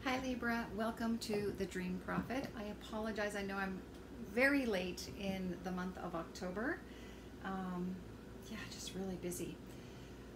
Hi Libra, welcome to the Dream Prophet. I apologize, I know I'm very late in the month of October. Yeah, just really busy.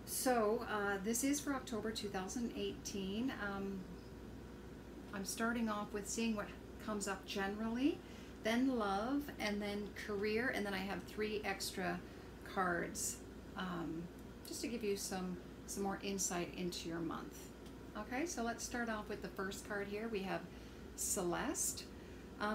So this is for October 2018. I'm starting off with seeing what comes up generally, then love, and then career, and then I have 3 extra cards just to give you some more insight into your month. Okay, so let's start off with the first card here. We have Celeste.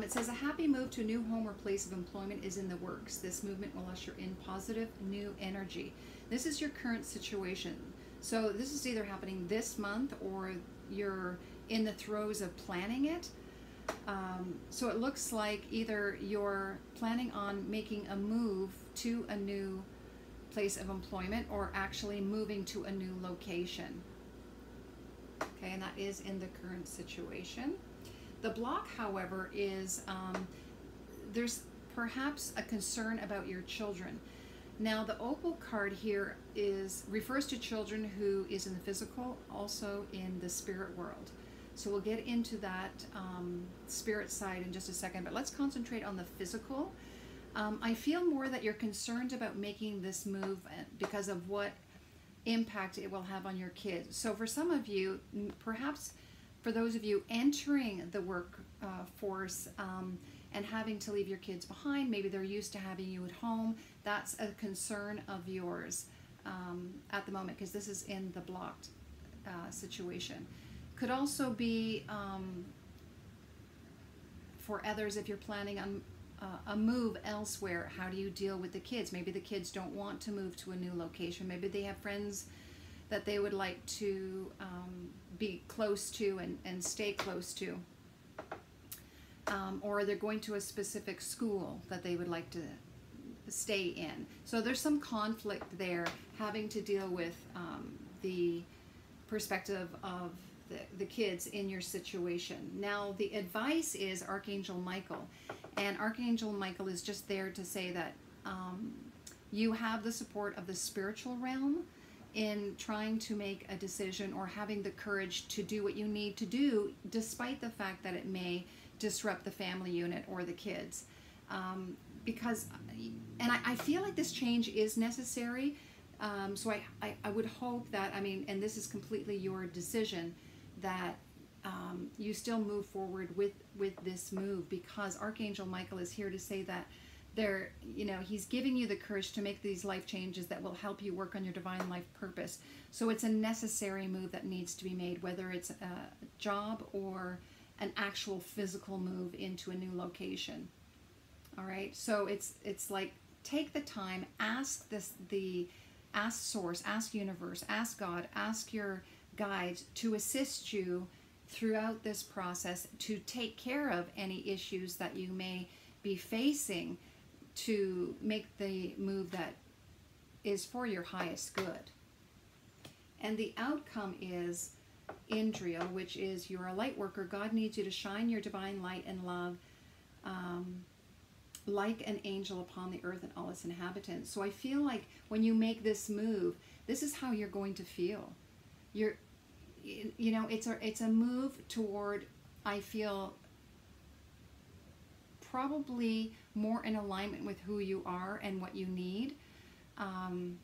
It says a happy move to a new home or place of employment is in the works. This movement will usher in positive new energy. This is your current situation. So this is either happening this month or you're in the throes of planning it. So it looks like either you're planning on making a move to a new place of employment or actually moving to a new location. Okay, and that is in the current situation. The block, however, is there's perhaps a concern about your children. Now, the opal card here refers to children who is in the physical, also in the spirit world. So we'll get into that spirit side in just a second, but let's concentrate on the physical. I feel more that you're concerned about making this move because of what impact it will have on your kids. So for some of you, perhaps for those of you entering the workforce and having to leave your kids behind, maybe they're used to having you at home, that's a concern of yours at the moment because this is in the blocked situation. Could also be for others if you're planning on a move elsewhere. How do you deal with the kids? Maybe the kids don't want to move to a new location. Maybe they have friends that they would like to be close to and stay close to. Or they're going to a specific school that they would like to stay in. So there's some conflict there having to deal with the perspective of the kids in your situation. Now, the advice is Archangel Michael. And Archangel Michael is just there to say that you have the support of the spiritual realm in trying to make a decision or having the courage to do what you need to do, despite the fact that it may disrupt the family unit or the kids. I feel like this change is necessary. So I would hope that, and this is completely your decision, that you still move forward with this move, because Archangel Michael is here to say that he's giving you the courage to make these life changes that will help you work on your divine life purpose. So it's a necessary move that needs to be made, whether it's a job or an actual physical move into a new location. All right, so it's like, take the time, ask source, ask universe, ask God, ask your guides to assist you throughout this process to take care of any issues that you may be facing, to make the move that is for your highest good. And the outcome is Indriya, which is you're a light worker. God needs you to shine your divine light and love like an angel upon the earth and all its inhabitants. So I feel like when you make this move, this is how you're going to feel. It's a move toward, I feel, probably more in alignment with who you are and what you need. And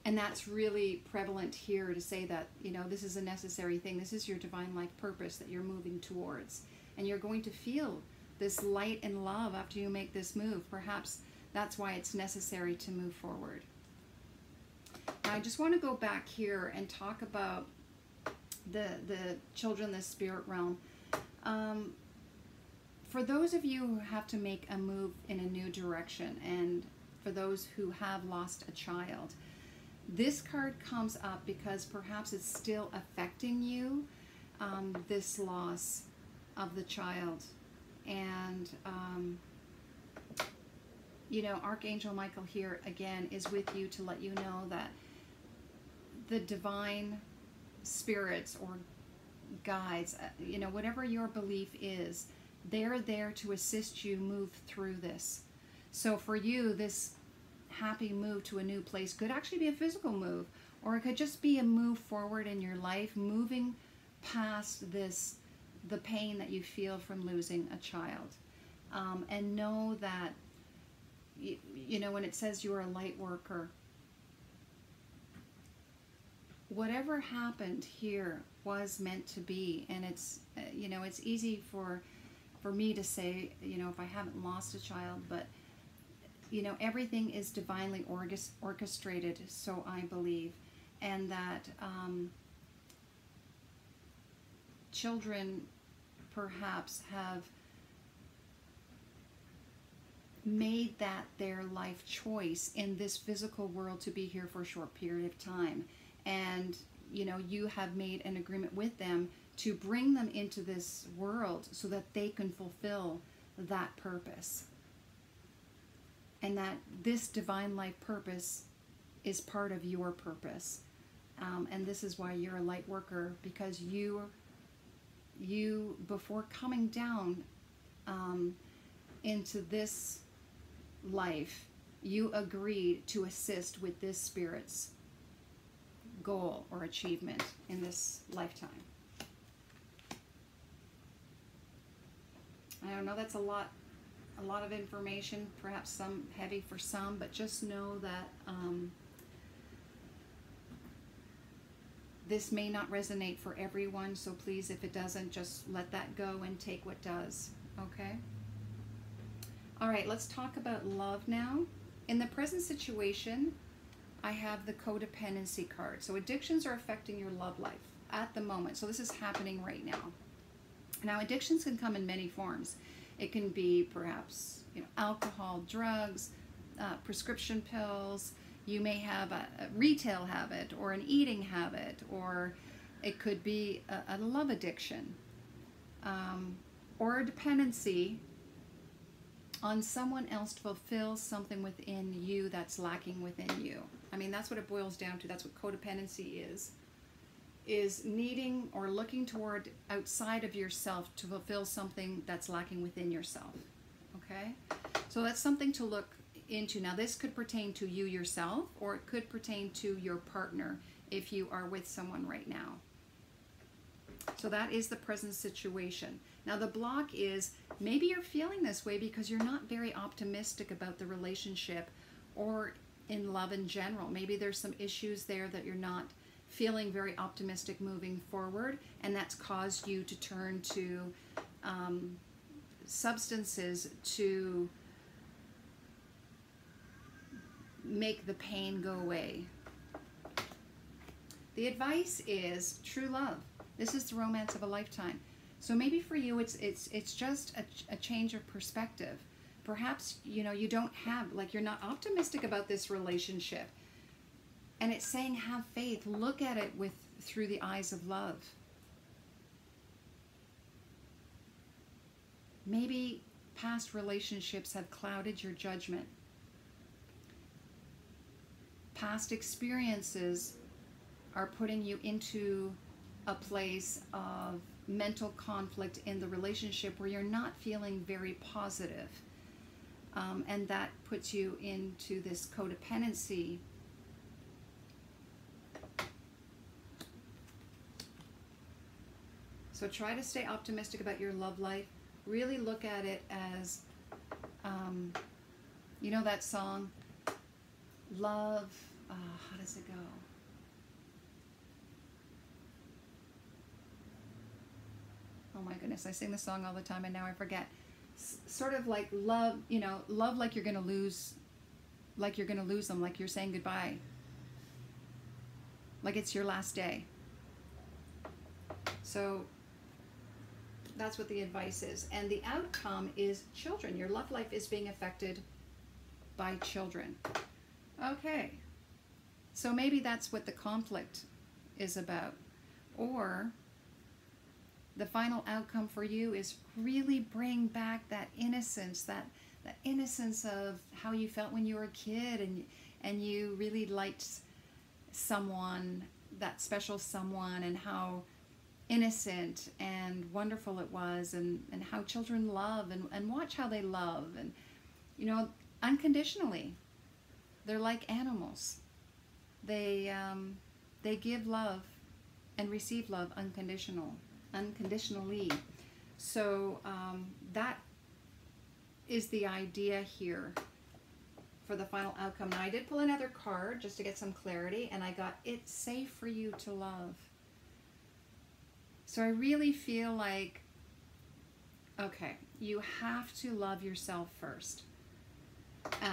that's really prevalent here to say that, this is a necessary thing. This is your divine life purpose that you're moving towards. And you're going to feel this light and love after you make this move. Perhaps that's why it's necessary to move forward. Now, I just want to go back here and talk about the children, the spirit realm. For those of you who have to make a move in a new direction, and for those who have lost a child, this card comes up because perhaps it's still affecting you, this loss of the child. And Archangel Michael here again is with you to let you know that the divine spirits or guides, whatever your belief is, they're there to assist you move through this. So for you, this happy move to a new place could actually be a physical move, or it could just be a move forward in your life, moving past this the pain that you feel from losing a child. And know that, you know, when it says you're a light worker, whatever happened here was meant to be. And it's, you know, it's easy for me to say, you know, if I haven't lost a child, but, you know, everything is divinely orchestrated, so I believe. And that children perhaps have made that their life choice in this physical world to be here for a short period of time. And, you know, you have made an agreement with them to bring them into this world so that they can fulfill that purpose. And that this divine life purpose is part of your purpose. And this is why you're a light worker, because you before coming down into this life, you agreed to assist with this spirit's goal or achievement in this lifetime. I don't know, that's a lot of information, perhaps some heavy for some, but just know that this may not resonate for everyone, so please, if it doesn't, just let that go and take what does, okay? All right, let's talk about love now. In the present situation, I have the codependency card. So addictions are affecting your love life at the moment. So this is happening right now. Now, addictions can come in many forms. It can be perhaps, you know, alcohol, drugs, prescription pills. You may have a retail habit or an eating habit, or it could be a love addiction, or a dependency on someone else to fulfill something within you that's lacking within you. I mean, that's what it boils down to. That's what codependency is needing or looking toward outside of yourself to fulfill something that's lacking within yourself. Okay? So that's something to look into. Now, this could pertain to you yourself, or it could pertain to your partner if you are with someone right now. So that is the present situation. Now, the block is maybe you're feeling this way because you're not very optimistic about the relationship or in love in general. Maybe there's some issues there that you're not feeling very optimistic moving forward, and that's caused you to turn to substances to make the pain go away. The advice is true love. This is the romance of a lifetime. So maybe for you, it's just a change of perspective. Perhaps, you know, you don't have, like, you're not optimistic about this relationship. And it's saying have faith. Look at it through the eyes of love. Maybe past relationships have clouded your judgment. Past experiences are putting you into a place of mental conflict in the relationship where you're not feeling very positive. And that puts you into this codependency. So try to stay optimistic about your love life. Really look at it as, you know that song, Love, how does it go? Oh my goodness, I sing the song all the time and now I forget. Sort of like love, you know, love like you're going to lose, them, like you're saying goodbye. Like it's your last day. So that's what the advice is. And the outcome is children. Your love life is being affected by children. Okay. So maybe that's what the conflict is about. Or the final outcome for you is really bring back that innocence, that innocence of how you felt when you were a kid and you really liked someone, that special someone, and how innocent and wonderful it was, and how children love and watch how they love, and, you know, unconditionally. They're like animals. They give love and receive love unconditional. unconditionally. So that is the idea here for the final outcome. Now I did pull another card just to get some clarity, and I got, it's safe for you to love. So I really feel like, okay, you have to love yourself first.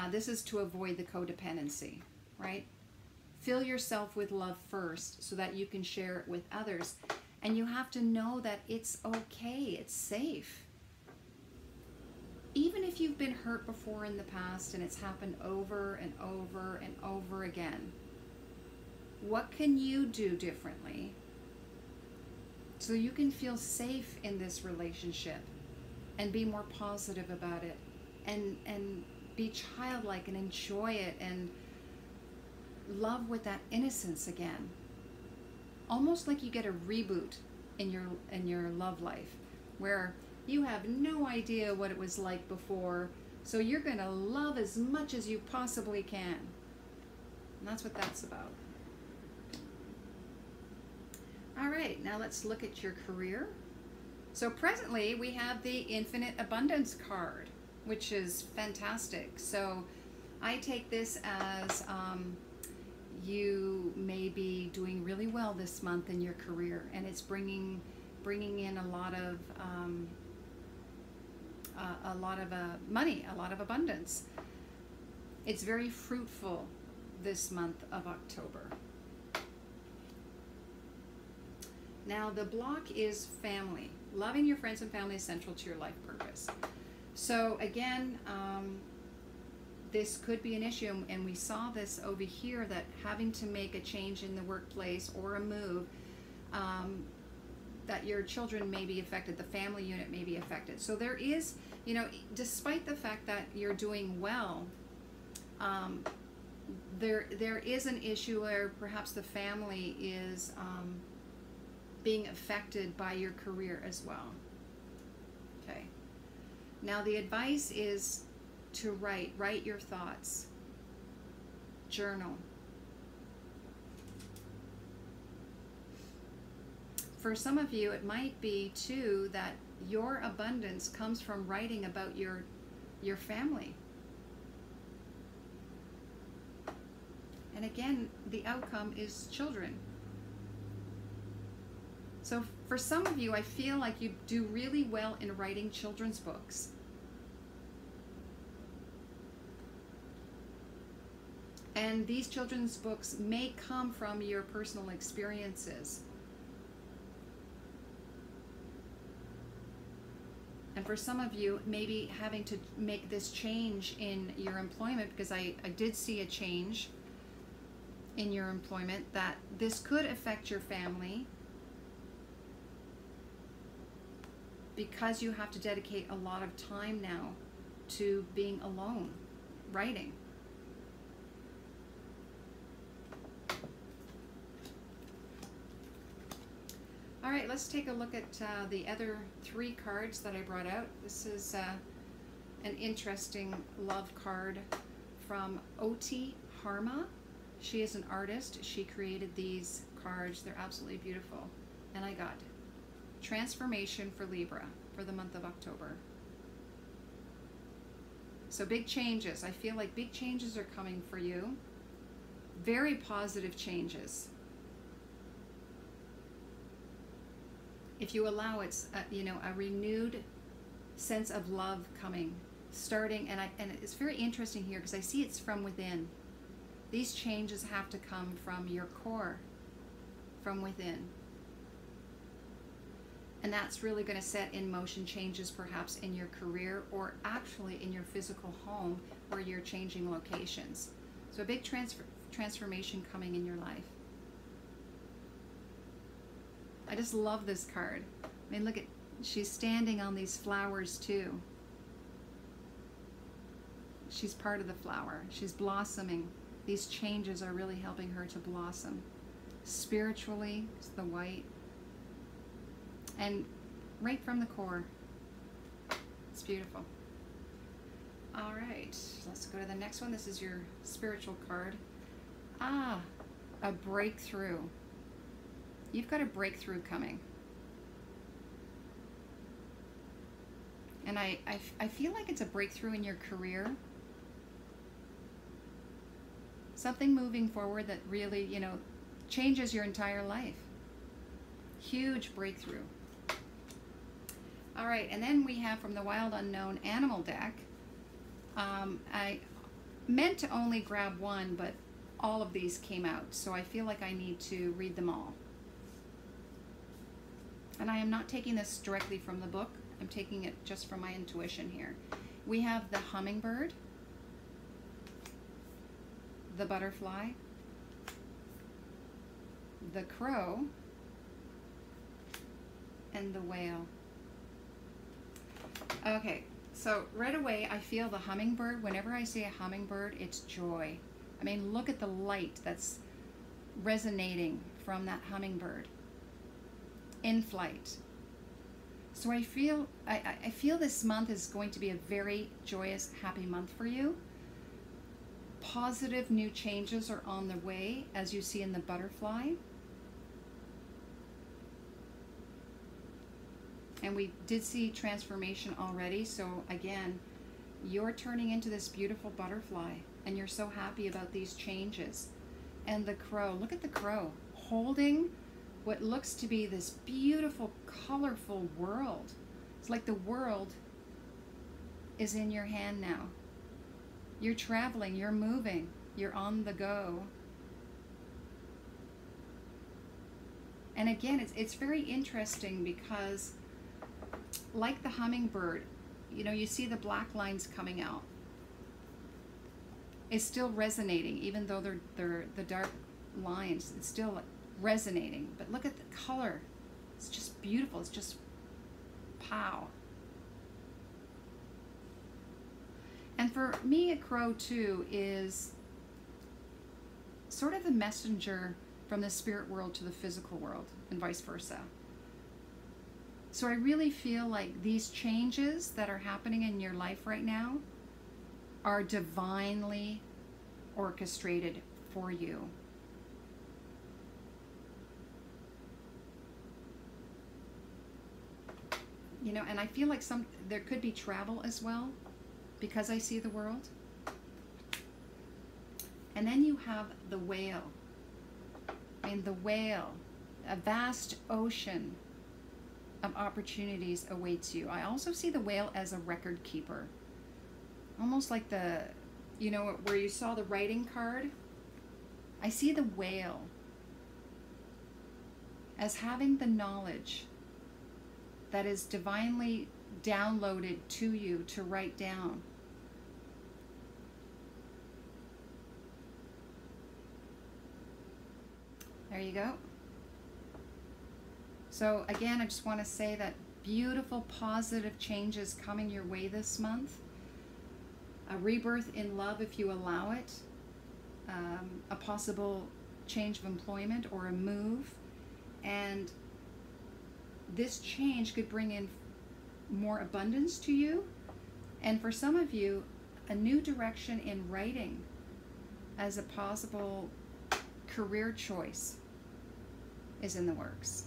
This is to avoid the codependency, right? Fill yourself with love first so that you can share it with others. And you have to know that it's okay, it's safe. Even if you've been hurt before in the past and it's happened over and over and over again, what can you do differently so you can feel safe in this relationship and be more positive about it and be childlike and enjoy it and love with that innocence again? Almost like you get a reboot in your love life, where you have no idea what it was like before, so you're going to love as much as you possibly can. And that's what that's about. All right, now let's look at your career. So presently we have the Infinite Abundance card, which is fantastic. So I take this as you may be doing really well this month in your career, and it's bringing in a lot of money, a lot of abundance. It's very fruitful this month of October. Now the block is family. Loving your friends and family is central to your life purpose. So again, this could be an issue, and we saw this over here, that having to make a change in the workplace or a move, that your children may be affected, the family unit may be affected. So there is, you know, despite the fact that you're doing well, there is an issue where perhaps the family is being affected by your career as well. Okay. Now the advice is to write your thoughts, journal. For some of you, it might be too that your abundance comes from writing about your family. And again, the outcome is children. So for some of you, I feel like you do really well in writing children's books. And these children's books may come from your personal experiences. And for some of you, maybe having to make this change in your employment, because I did see a change in your employment, that this could affect your family because you have to dedicate a lot of time now to being alone, writing. All right, let's take a look at the other three cards that I brought out. This is an interesting love card from Outi, Harma. She is an artist. She created these cards. They're absolutely beautiful. And I got transformation for Libra for the month of October. So big changes. I feel like big changes are coming for you. Very positive changes. If you allow, it's a renewed sense of love coming, starting, and it's very interesting here because I see it's from within. These changes have to come from your core, from within. And that's really going to set in motion changes perhaps in your career, or actually in your physical home where you're changing locations. So a big transformation coming in your life. I just love this card. I mean, look at, she's standing on these flowers too. She's part of the flower. She's blossoming. These changes are really helping her to blossom. Spiritually, it's the white. And right from the core. It's beautiful. All right, let's go to the next one. This is your spiritual card. Ah, a breakthrough. You've got a breakthrough coming. And I feel like it's a breakthrough in your career. Something moving forward that really, you know, changes your entire life. Huge breakthrough. All right, and then we have from the Wild Unknown Animal deck. I meant to only grab one, but all of these came out, so I feel like I need to read them all. And I am not taking this directly from the book. I'm taking it just from my intuition here. We have the hummingbird, the butterfly, the crow, and the whale. Okay, so right away I feel the hummingbird. Whenever I see a hummingbird, it's joy. I mean, look at the light that's resonating from that hummingbird in flight. So I feel this month is going to be a very joyous, happy month for you. Positive new changes are on the way, as you see in the butterfly. And we did see transformation already, so again, you're turning into this beautiful butterfly, and you're so happy about these changes. And the crow, look at the crow, holding what looks to be this beautiful, colorful world. It's like the world is in your hand now. You're traveling, you're moving, you're on the go. And again, it's very interesting because like the hummingbird, you know, you see the black lines coming out. It's still resonating, even though they're the dark lines. It's still resonating. But look at the color. It's just beautiful. It's just pow. And for me, a crow too is sort of the messenger from the spirit world to the physical world and vice versa. So I really feel like these changes that are happening in your life right now are divinely orchestrated for you. You know, and I feel like there could be travel as well, because I see the world. And then you have the whale. I mean, the whale, a vast ocean of opportunities awaits you. I also see the whale as a record keeper. Almost like the, you know, where you saw the writing card. I see the whale as having the knowledge that is divinely downloaded to you to write down. There you go. So again, I just want to say that beautiful, positive changes coming your way this month. A rebirth in love if you allow it. A possible change of employment or a move. And this change could bring in more abundance to you. And for some of you, a new direction in writing as a possible career choice is in the works.